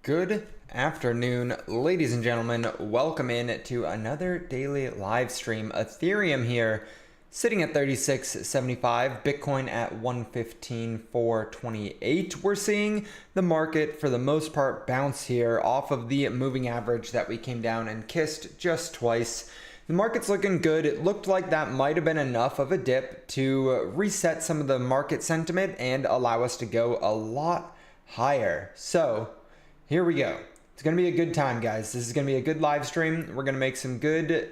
Good afternoon, ladies and gentlemen. Welcome in to another daily live stream. Ethereum here sitting at 36.75, Bitcoin at 115,428. We're seeing the market for the most part bounce here off of the moving average that we came down and kissed just twice. The market's looking good. It looked like that might have been enough of a dip to reset some of the market sentiment and allow us to go a lot higher. So here we go. It's going to be a good time, guys. This is going to be a good live stream. We're going to make some good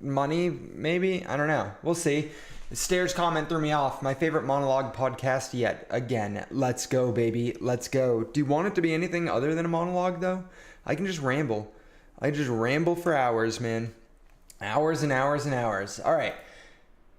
money, maybe. I don't know. We'll see. The stairs comment threw me off. My favorite monologue podcast yet. Again, let's go, baby. Let's go. Do you want it to be anything other than a monologue, though? I can just ramble. I just ramble for hours, man. Hours and hours and hours. All right.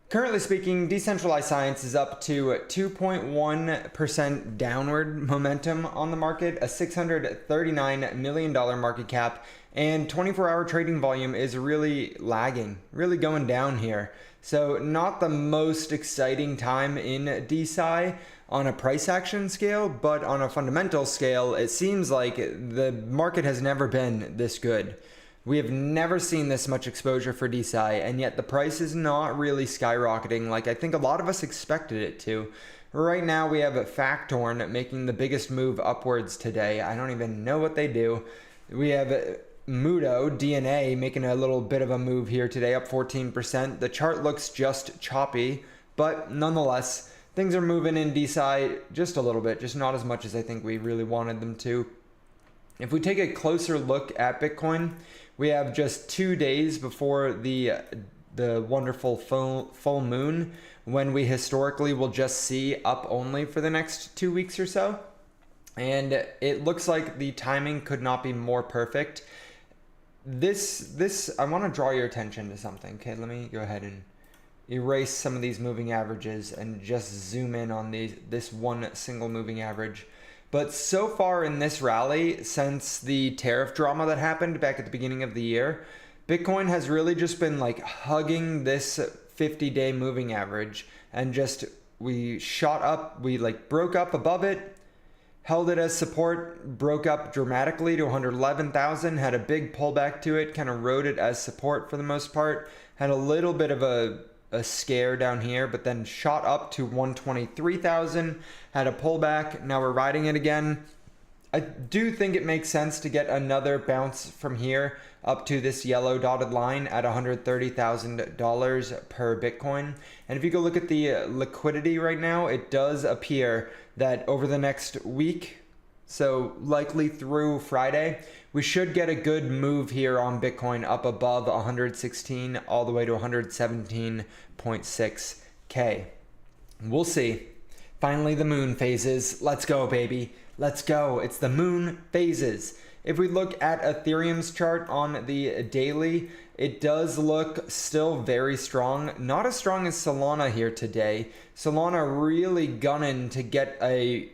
Currently speaking, decentralized science is up to 2.1% downward momentum on the market, a $639 million market cap, and 24-hour trading volume is really lagging, really going down here. So not the most exciting time in DeSci on a price action scale, but on a fundamental scale, it seems like the market has never been this good. We have never seen this much exposure for DeSci, and yet the price is not really skyrocketing like I think a lot of us expected it to. Right now we have Factorn making the biggest move upwards today. I don't even know what they do. We have Mudo, DNA, making a little bit of a move here today, up 14%. The chart looks just choppy, but nonetheless, things are moving in DeSci just a little bit, just not as much as I think we really wanted them to. If we take a closer look at Bitcoin, we have just 2 days before the wonderful full moon, when we historically will just see up only for the next 2 weeks or so. And it looks like the timing could not be more perfect. I want to draw your attention to something. Okay, let me go ahead and erase some of these moving averages and just zoom in on this one single moving average. But so far in this rally, since the tariff drama that happened back at the beginning of the year, Bitcoin has really just been like hugging this 50-day moving average, and we shot up, we like broke up above it, held it as support, broke up dramatically to 111,000, had a big pullback to it, kind of rode it as support for the most part, had a little bit of a scare down here, but then shot up to 123,000, had a pullback. Now we're riding it again. I do think it makes sense to get another bounce from here up to this yellow dotted line at $130,000 per Bitcoin. And if you go look at the liquidity right now, it does appear that over the next week, so likely through Friday, we should get a good move here on Bitcoin up above 116 all the way to 117.6K. We'll see. Finally, the moon phases. Let's go, baby. Let's go. It's the moon phases. If we look at Ethereum's chart on the daily, it does look still very strong. Not as strong as Solana here today. Solana really gunning to get a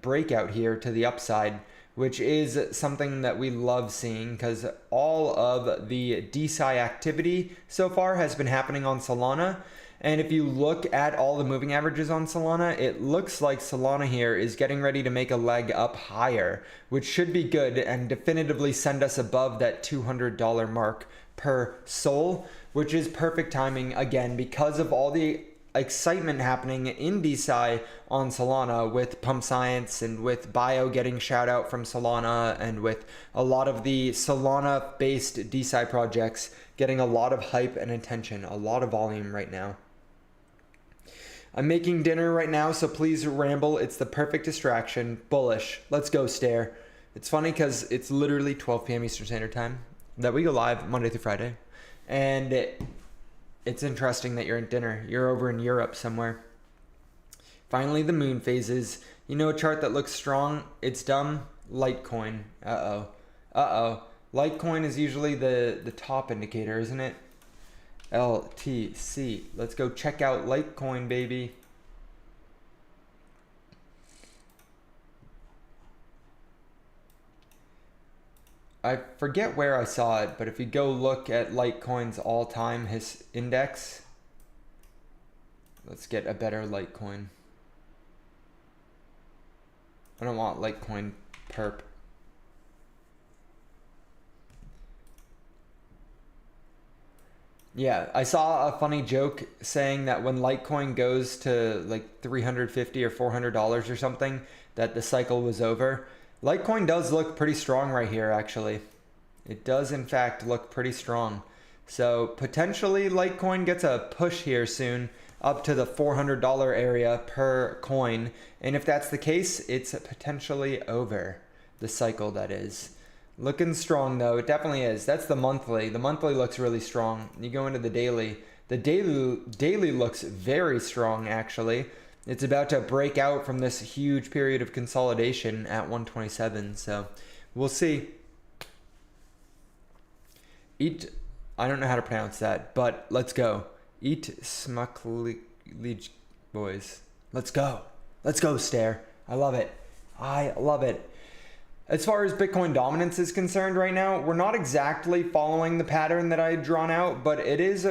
breakout here to the upside, which is something that we love seeing because all of the DeSci activity so far has been happening on Solana. And if you look at all the moving averages on Solana, it looks like Solana here is getting ready to make a leg up higher, which should be good and definitively send us above that $200 mark per SOL, which is perfect timing again because of all the excitement happening in DeSci on Solana with Pump Science and with Bio getting shout out from Solana and with a lot of the Solana based DeSci projects getting a lot of hype and attention, a lot of volume right now. I'm making dinner right now, so please ramble. It's the perfect distraction. Bullish. Let's go, Stare. It's funny because it's literally 12 p.m. Eastern Standard Time that we go live Monday through Friday. And it's interesting that you're at dinner. You're over in Europe somewhere. Finally, the moon phases. You know a chart that looks strong? It's dumb. Litecoin. Uh-oh. Uh-oh. Litecoin is usually the top indicator, isn't it? LTC. Let's go check out Litecoin, baby. I forget where I saw it, but if you go look at Litecoin's all-time index, let's get a better Litecoin. I don't want Litecoin perp. Yeah, I saw a funny joke saying that when Litecoin goes to like $350 or $400 or something, that the cycle was over. Litecoin does look pretty strong right here, actually. It does, in fact, look pretty strong. So potentially Litecoin gets a push here soon up to the $400 area per coin. And if that's the case, it's potentially over. The cycle, that is. Looking strong though, it definitely is. That's the monthly. The monthly looks really strong. You go into the daily. The daily looks very strong actually. It's about to break out from this huge period of consolidation at 127. So we'll see. I don't know how to pronounce that, but let's go. Eat smuckly boys. Let's go. Let's go, Stare. I love it. I love it. As far as Bitcoin dominance is concerned right now, we're not exactly following the pattern that I had drawn out, but it is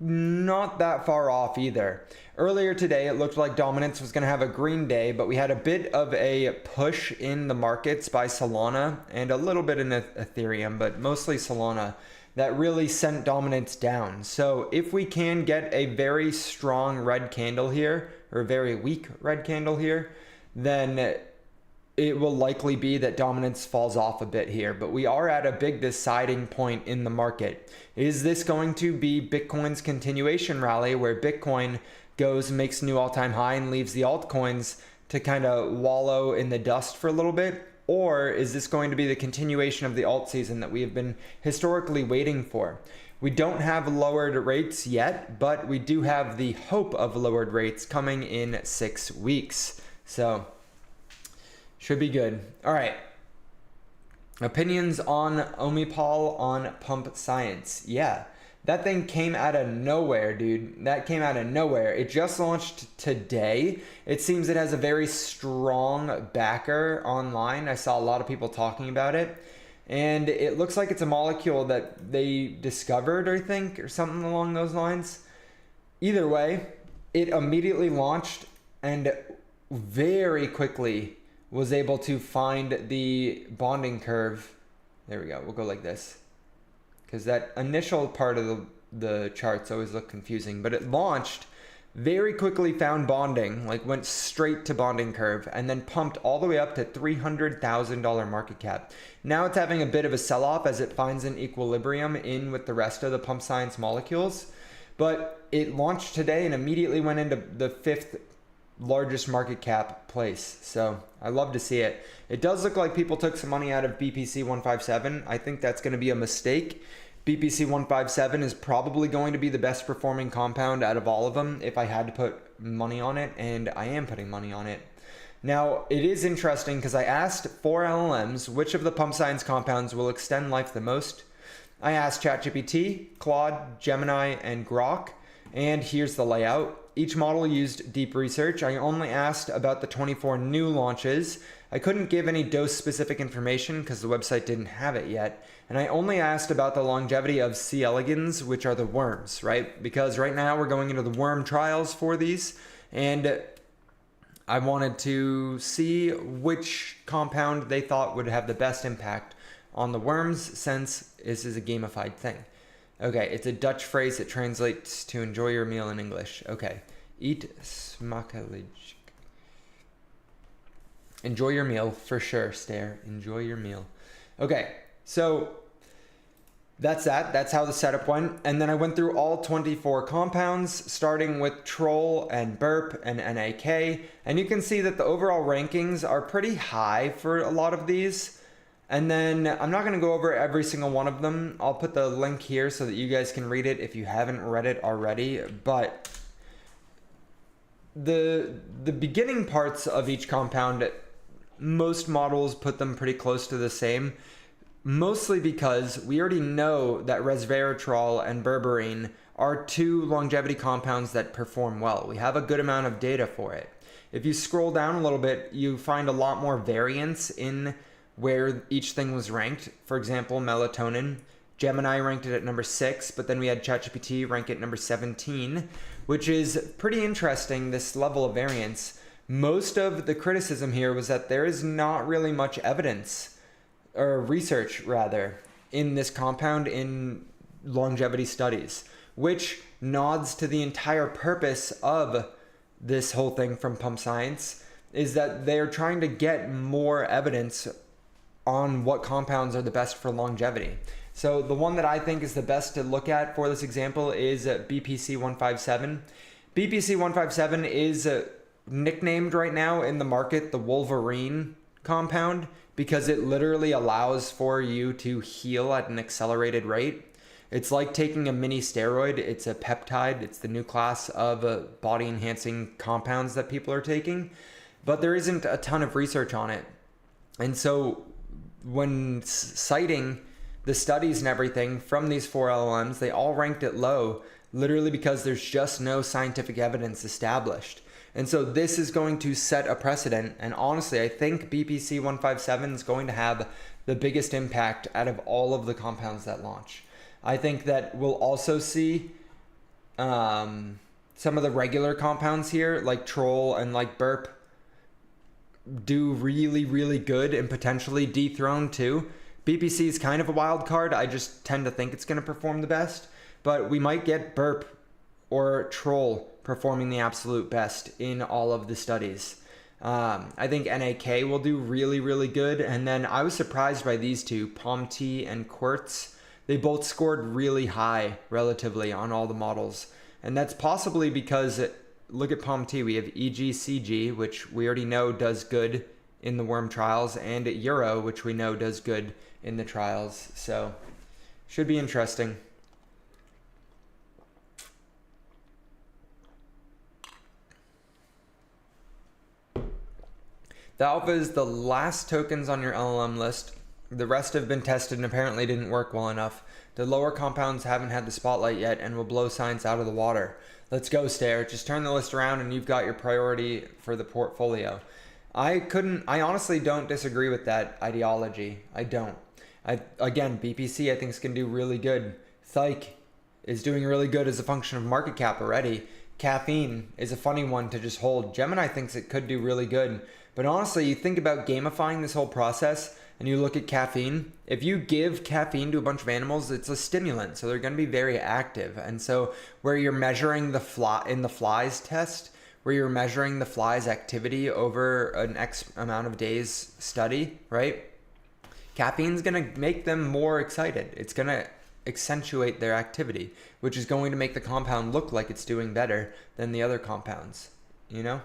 not that far off either. Earlier today, it looked like dominance was going to have a green day, but we had a bit of a push in the markets by Solana and a little bit in Ethereum, but mostly Solana, that really sent dominance down. So if we can get a very strong red candle here, or a very weak red candle here, then it will likely be that dominance falls off a bit here, but we are at a big deciding point in the market. Is this going to be Bitcoin's continuation rally where Bitcoin goes and makes a new all-time high and leaves the altcoins to kind of wallow in the dust for a little bit? Or is this going to be the continuation of the alt season that we have been historically waiting for? We don't have lowered rates yet, but we do have the hope of lowered rates coming in 6 weeks. So should be good. All right. Opinions on Omipol on Pump Science. Yeah, that thing came out of nowhere, dude. That came out of nowhere. It just launched today. It seems it has a very strong backer online. I saw a lot of people talking about it. And it looks like it's a molecule that they discovered, I think, or something along those lines. Either way, it immediately launched and very quickly was able to find the bonding curve. There we go. We'll go like this, because that initial part of the charts always look confusing, but it launched, very quickly found bonding, like went straight to bonding curve, and then pumped all the way up to $300,000 market cap. Now it's having a bit of a sell-off as it finds an equilibrium in with the rest of the Pump Science molecules, but it launched today and immediately went into the 5th largest market cap place. So I love to see it. It does look like people took some money out of BPC 157. I think that's going to be a mistake. BPC 157 is probably going to be the best performing compound out of all of them if I had to put money on it, and I am putting money on it. Now, it is interesting because I asked 4 LLMs which of the Pump Science compounds will extend life the most. I asked ChatGPT, Claude, Gemini, and Grok, and here's the layout. Each model used deep research. I only asked about the 24 new launches. I couldn't give any dose-specific information because the website didn't have it yet. And I only asked about the longevity of C. elegans, which are the worms, right? Because right now we're going into the worm trials for these. And I wanted to see which compound they thought would have the best impact on the worms, since this is a gamified thing. Okay, it's a Dutch phrase that translates to enjoy your meal in English. Okay, eat smakelijk. Enjoy your meal for sure, Stare. Enjoy your meal. Okay, so that's that. That's how the setup went. And then I went through all 24 compounds, starting with Troll and Burp and NAK. And you can see that the overall rankings are pretty high for a lot of these. And then I'm not going to go over every single one of them. I'll put the link here so that you guys can read it if you haven't read it already. But the beginning parts of each compound, most models put them pretty close to the same. Mostly because we already know that resveratrol and berberine are 2 longevity compounds that perform well. We have a good amount of data for it. If you scroll down a little bit, you find a lot more variance in where each thing was ranked. For example, melatonin. Gemini ranked it at number 6, but then we had ChatGPT rank it number 17, which is pretty interesting, this level of variance. Most of the criticism here was that there is not really much evidence, or research rather, in this compound in longevity studies, which nods to the entire purpose of this whole thing from Pump Science, is that they're trying to get more evidence on what compounds are the best for longevity. So the one that I think is the best to look at for this example is BPC 157. BPC 157 is nicknamed right now in the market the Wolverine compound because it literally allows for you to heal at an accelerated rate. It's like taking a mini steroid. It's a peptide. It's the new class of body enhancing compounds that people are taking, but there isn't a ton of research on it. And so when citing the studies and everything from these 4 LLMs, they all ranked it low, literally because there's just no scientific evidence established. And so this is going to set a precedent. And honestly, I think BPC 157 is going to have the biggest impact out of all of the compounds that launch. I think that we'll also see some of the regular compounds here, like Troll and like Burp, do really, really good and potentially dethrone too. BPC is kind of a wild card. I just tend to think it's going to perform the best, but we might get Burp or Troll performing the absolute best in all of the studies. I think NAK will do really, really good. And then I was surprised by these two, POMT and Quartz. They both scored really high relatively on all the models. And that's possibly because, look at POMT, we have EGCG, which we already know does good in the worm trials, and Euro, which we know does good in the trials. So should be interesting. The alpha is the last tokens on your LLM list. The rest have been tested and apparently didn't work well enough. The lower compounds haven't had the spotlight yet and will blow science out of the water. Let's go, Stare. Just turn the list around and you've got your priority for the portfolio. I honestly don't disagree with that ideology. I don't. Again, BPC I think is going to do really good. Thike is doing really good as a function of market cap already. Caffeine is a funny one to just hold. Gemini thinks it could do really good. But honestly, you think about gamifying this whole process and you look at caffeine. If you give caffeine to a bunch of animals, it's a stimulant, so they're going to be very active. And so where you're measuring the flies test, where you're measuring the flies activity over an X amount of days study, right? Caffeine's going to make them more excited. It's going to accentuate their activity, which is going to make the compound look like it's doing better than the other compounds, you know?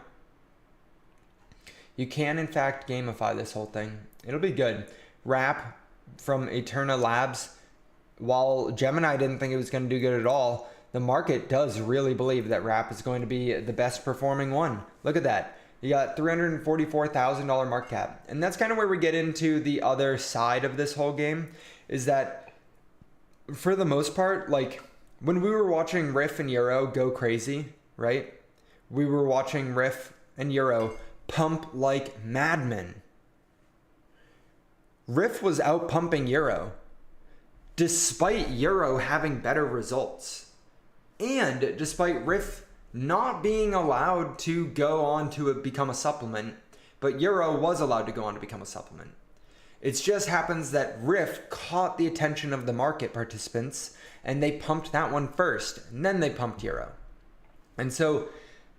You can, in fact, gamify this whole thing. It'll be good. Wrap from Eterna Labs, while Gemini didn't think it was going to do good at all, the market does really believe that Wrap is going to be the best performing one. Look at that. You got $344,000 market cap. And that's kind of where we get into the other side of this whole game, is that for the most part, like when we were watching Riff and Euro go crazy, right? We were watching Riff and Euro pump like madmen. Riff was out pumping Euro, despite Euro having better results. And despite Riff not being allowed to go on to become a supplement, but Euro was allowed to go on to become a supplement. It just happens that Riff caught the attention of the market participants and they pumped that one first, and then they pumped Euro. And so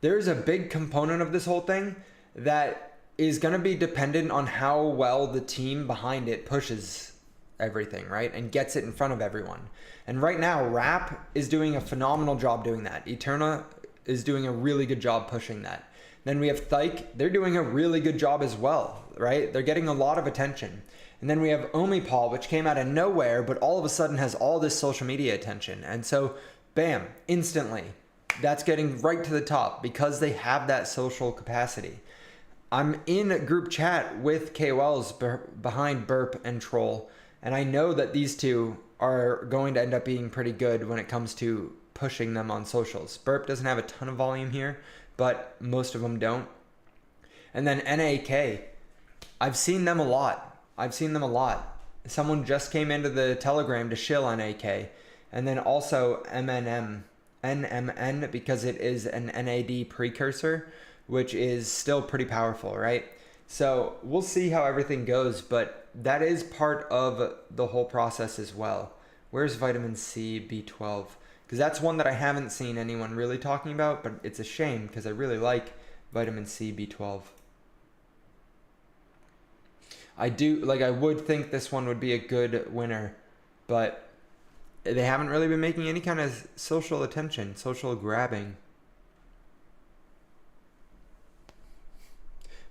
there's a big component of this whole thing that is going to be dependent on how well the team behind it pushes everything, right? And gets it in front of everyone. And right now, Wrap is doing a phenomenal job doing that. Eterna is doing a really good job pushing that. Then we have Thike. They're doing a really good job as well, right? They're getting a lot of attention. And then we have Omipol, which came out of nowhere, but all of a sudden has all this social media attention. And so, bam, instantly, that's getting right to the top because they have that social capacity. I'm in a group chat with KOLs behind Burp and Troll, and I know that these two are going to end up being pretty good when it comes to pushing them on socials. Burp doesn't have a ton of volume here, but most of them don't. And then NAK, I've seen them a lot. Someone just came into the Telegram to shill NAK. And then also NMN, because it is an NAD precursor. which is still pretty powerful, right? So we'll see how everything goes, but that is part of the whole process as well. Where's vitamin C, B12? Because that's one that I haven't seen anyone really talking about, but it's a shame because I really like vitamin C, B12. I would think this one would be a good winner, but they haven't really been making any kind of social attention, social grabbing.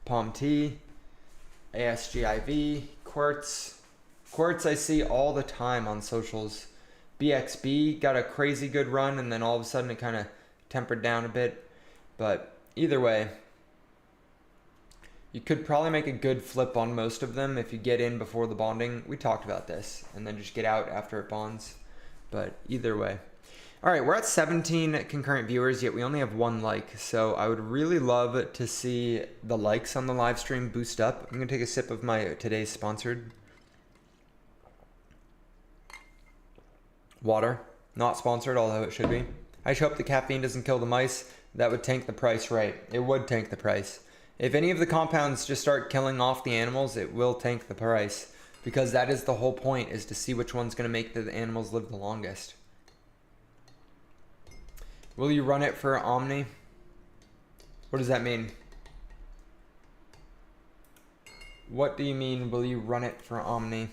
Palm T, ASGIV, Quartz. Quartz I see all the time on socials. BXB got a crazy good run and then all of a sudden it kind of tempered down a bit. But either way, you could probably make a good flip on most of them if you get in before the bonding. We talked about this. And then just get out after it bonds. But either way. All right, we're at 17 concurrent viewers, yet we only have 1 like. So I would really love to see the likes on the live stream boost up. I'm going to take a sip of my today's sponsored water. Not sponsored, although it should be. I just hope the caffeine doesn't kill the mice. That would tank the price, right? It would tank the price. If any of the compounds just start killing off the animals, it will tank the price. Because that is the whole point, is to see which one's going to make the animals live the longest. Will you run it for Omni? What does that mean? What do you mean, will you run it for Omni?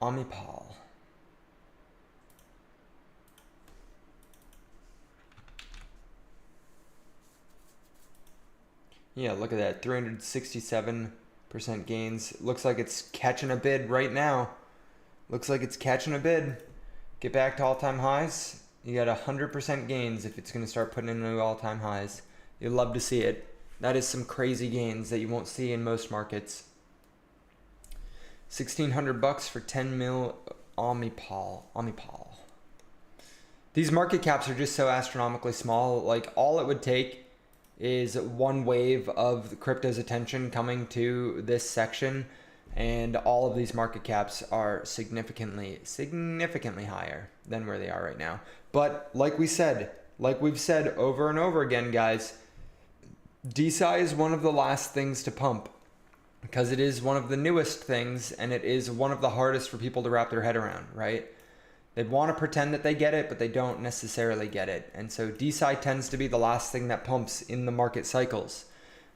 Omnipol. Yeah, look at that. 367% gains. Looks like it's catching a bid right now. Looks like it's catching a bid. Get back to all-time highs. You got 100% gains if it's going to start putting in new all-time highs. You'll love to see it. That is some crazy gains that you won't see in most markets. $1,600 for 10 mil Omnipol. These market caps are just so astronomically small. Like, all it would take is one wave of the crypto's attention coming to this section, and all of these market caps are significantly higher than where they are right now. But like we've said over and over again, guys, DeSci is one of the last things to pump because it is one of the newest things and it is one of the hardest for people to wrap their head around, right? They want to pretend that they get it, but they don't necessarily get it. And so DeSci tends to be the last thing that pumps in the market cycles.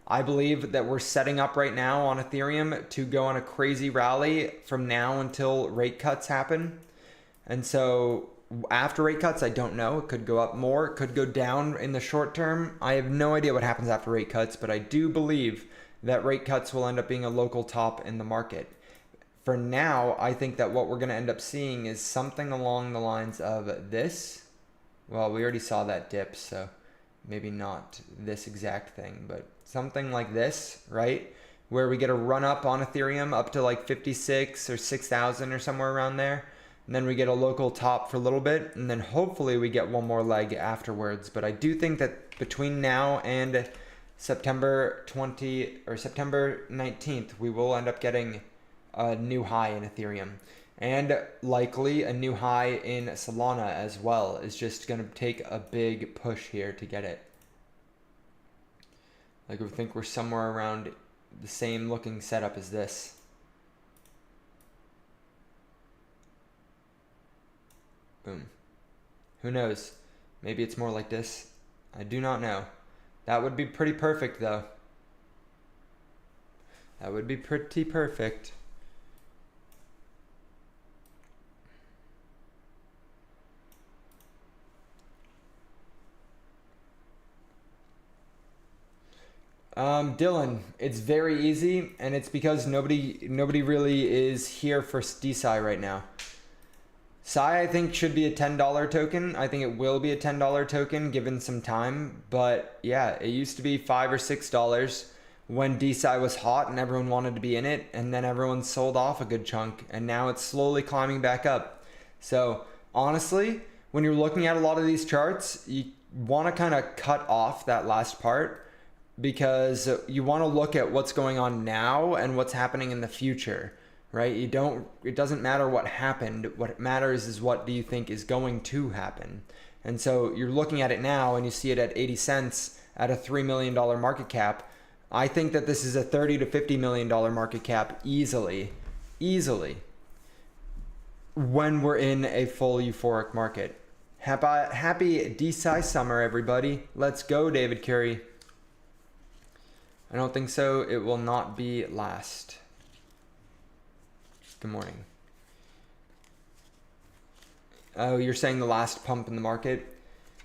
I believe that we're setting up right now on Ethereum to go on a crazy rally from now until rate cuts happen. And so after rate cuts, I don't know. It could go up more. It could go down in the short term. I have no idea what happens after rate cuts, but I do believe that rate cuts will end up being a local top in the market. For now, I think that what we're going to end up seeing is something along the lines of this. Well, we already saw that dip, so maybe not this exact thing, but something like this, right? Where we get a run up on Ethereum up to like 56 or 6,000 or somewhere around there. And then we get a local top for a little bit, and then hopefully we get one more leg afterwards. But I do think that between now and September 19th, we will end up getting a new high in Ethereum, and likely a new high in Solana as well. Is just going to take a big push here to get it. Like, I think we're somewhere around the same looking setup as this. Boom. Who knows? Maybe it's more like this. I do not know. That would be pretty perfect though. That would be pretty perfect. Dylan, it's very easy, and it's because nobody really is here for DeSci right now. Sci, I think, should be a $10 token. I think it will be a $10 token given some time. But yeah, it used to be $5 or $6 when DeSci was hot and everyone wanted to be in it, and then everyone sold off a good chunk, and now it's slowly climbing back up. So honestly, when you're looking at a lot of these charts, you want to kind of cut off that last part, because you want to look at what's going on now and what's happening in the future, right? It doesn't matter what happened. What matters is what do you think is going to happen. And so you're looking at it now and you see it at 80 cents at a $3 million market cap. I think that this is a $30 to $50 million market cap easily, when we're in a full euphoric market. Happy DeSci summer, everybody. Let's go, David Curie. I don't think so. It will not be last. Good morning. Oh, you're saying the last pump in the market?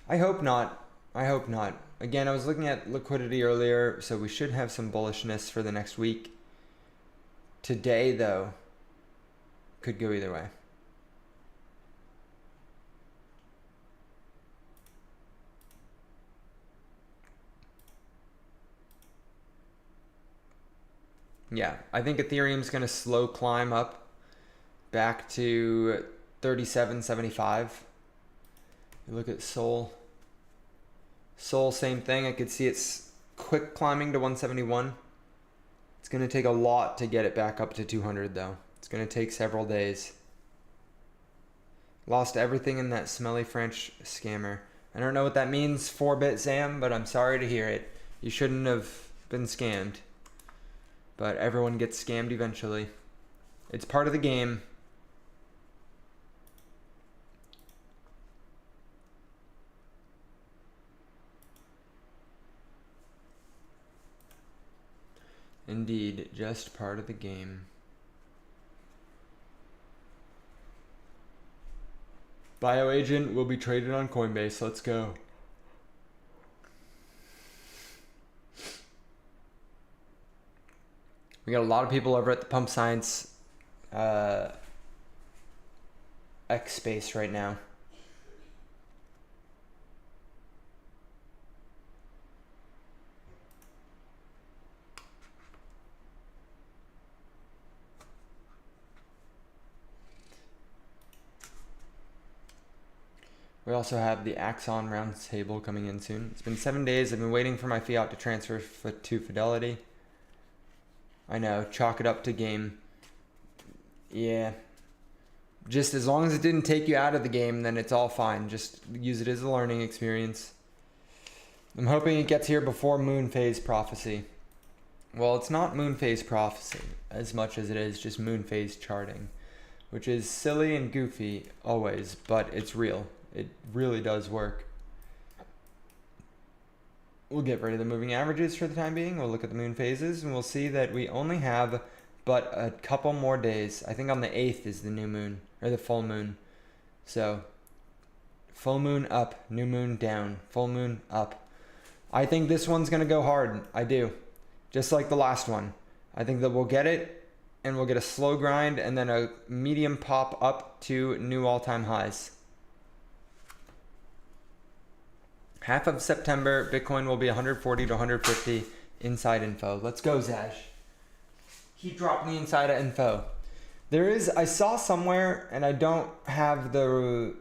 I hope not. I hope not. Again, I was looking at liquidity earlier, so we should have some bullishness for the next week. Today, though, could go either way. Yeah, I think Ethereum's going to slow climb up back to 37.75. You look at Sol. Sol, same thing. I could see it's quick climbing to 171. It's going to take a lot to get it back up to 200, though. It's going to take several days. Lost everything in that smelly French scammer. I don't know what that means, 4-bit Sam, but I'm sorry to hear it. You shouldn't have been scammed. But everyone gets scammed eventually. It's part of the game. Indeed, just part of the game. Bioagent will be traded on Coinbase. Let's go. We got a lot of people over at the Pump Science X space right now. We also have the Axon Roundtable coming in soon. It's been 7 days. I've been waiting for my fiat to transfer to Fidelity. I know, chalk it up to game. Yeah. Just as long as it didn't take you out of the game, then it's all fine. Just use it as a learning experience. I'm hoping it gets here before Moon Phase Prophecy. Well, it's not Moon Phase Prophecy as much as it is just Moon Phase charting, which is silly and goofy always, but it's real. It really does work. We'll get rid of the moving averages for the time being. We'll look at the moon phases and we'll see that we only have but a couple more days. I think on the 8th is the new moon, or the full moon. So, full moon up, new moon down, full moon up. I think this one's going to go hard. I do. Just like the last one. I think that we'll get it and we'll get a slow grind and then a medium pop up to new all-time highs. Half of September, Bitcoin will be 140 to 150 inside info. Let's go, Zaj. Keep dropping the inside info. I saw somewhere, and I don't have the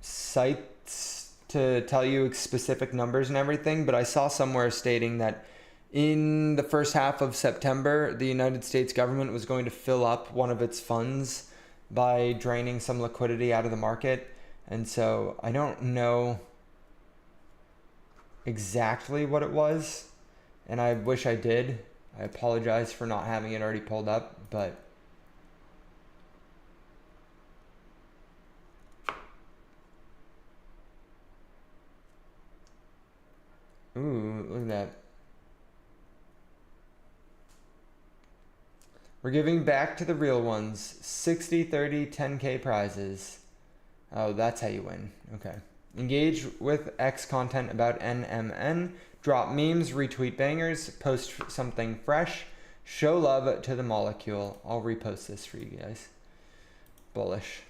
sites to tell you specific numbers and everything, but I saw somewhere stating that in the first half of September, the United States government was going to fill up one of its funds by draining some liquidity out of the market. And so I don't know exactly what it was, and I wish I did. I apologize for not having it already pulled up, but ooh, look at that. We're giving back to the real ones. 60, 30, 10K prizes. Oh, that's how you win. Okay. Engage with X content about NMN. Drop memes, retweet bangers, post something fresh. Show love to the molecule. I'll repost this for you guys. Bullish.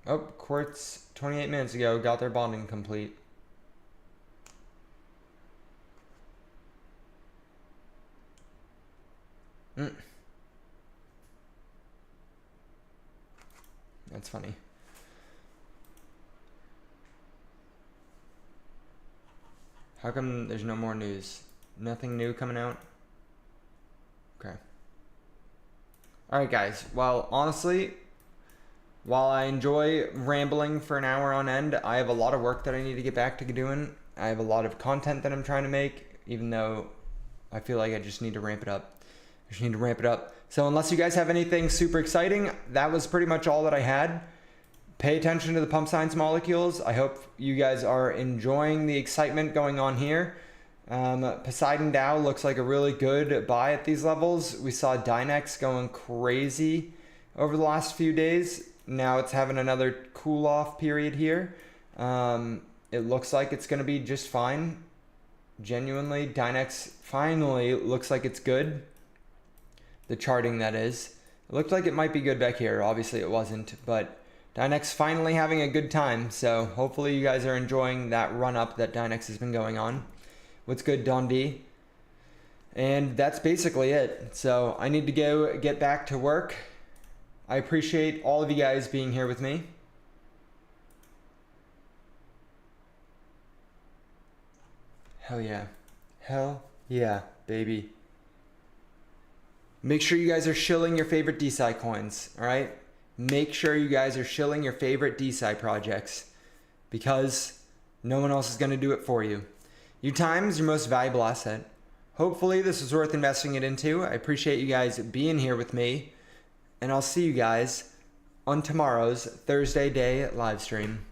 Oh, Quartz 28 minutes ago got their bonding complete. That's funny. How come there's no more news? Nothing new coming out? Okay. Alright guys, well honestly, while I enjoy rambling for an hour on end, I have a lot of work that I need to get back to doing. I have a lot of content that I'm trying to make, even though I feel like I just need to ramp it up. So unless you guys have anything super exciting, that was pretty much all that I had. Pay attention to the pump science molecules. I hope you guys are enjoying the excitement going on here. Poseidon Dow looks like a really good buy at these levels. We saw Dynex going crazy over the last few days. Now it's having another cool off period here. It looks like it's going to be just fine. Genuinely, Dynex finally looks like it's good. The charting, that is. It looked like it might be good back here. Obviously it wasn't, but Dynex finally having a good time. So hopefully you guys are enjoying that run up that Dynex has been going on. What's good, Don D? And that's basically it. So I need to go get back to work. I appreciate all of you guys being here with me. Hell yeah. Hell yeah, baby. Make sure you guys are shilling your favorite DeSci coins, all right? Make sure you guys are shilling your favorite DeSci projects because no one else is going to do it for you. Your time is your most valuable asset. Hopefully this was worth investing it into. I appreciate you guys being here with me, and I'll see you guys on tomorrow's Thursday day live stream.